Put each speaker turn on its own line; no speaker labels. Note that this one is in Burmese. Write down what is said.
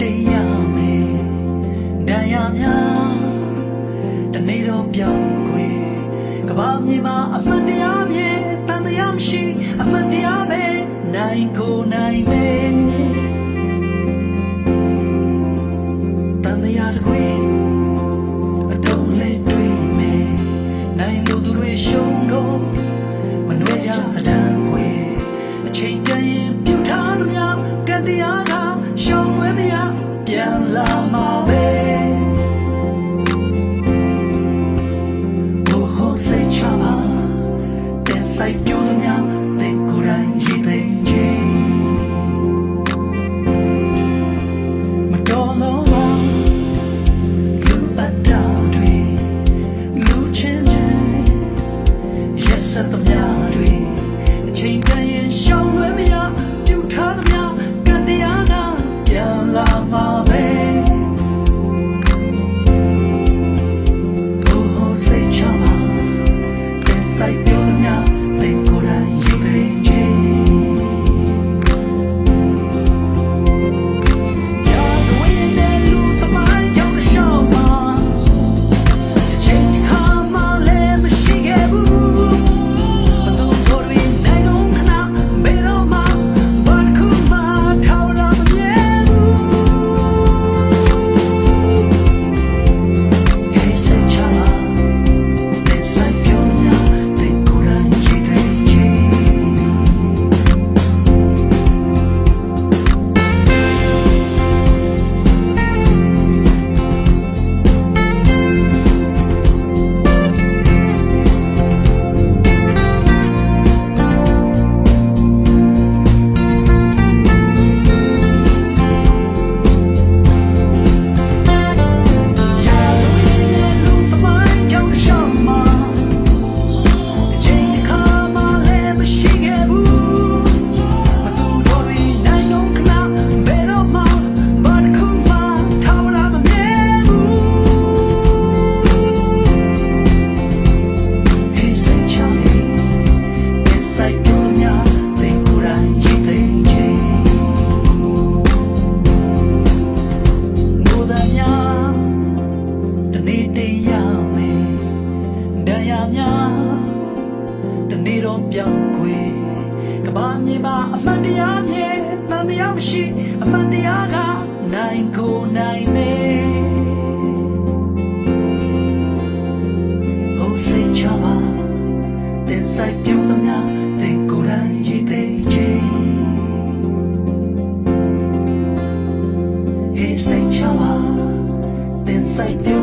တရားမယ်တရားများတနေ့တော့ပြောင်းခွေကဘာမြေမှာအမှန်တရားမြေတန်တရားမရှိအမှန်တရားပဲနိုင်ကိုနိုင်မယ်တန်တရားတစ်ခွေအတုံးလေးတွေ့မယ်နိုင်လို့သူတွေရှုံးတော့မနှွေးကြစတန်ခွေအချိန်တန်ရင်ပြုထားသမျှကတရားကရှောင်ဝဲမရပြန်လာမှာပဲစိုက်ပျိုးသမျှသင်ကိုယ်တိုင်ရည်သိမ်းခြင်းမတော်လို့လူအပ်တာတွေလူချင်းချင်းရက်စက်သမျှတွေအချိန်တန်ရင်ရှောင်လွှဲမရပြုထားသမျှကံတရားကပြန်လာမှာပဲစိတ်ချပါသင်စိုက်ပျိုးသမျှတနေ့တော့ပြောင်းခွေကဘာမြေမှာအမှန်တရားမြေတန်တရားမရှိအမှန်တရားကနိုင်ကိုနိုင်မယ်ဟုတ်စိတ်ချပါတဲ့စိုက်ပြုံးသမျှသင်ကိုယ်တိုင်ရည်သိမ်းခြင်းဟေးစိတ်ချပါတဲ့စိုက်ပြုံး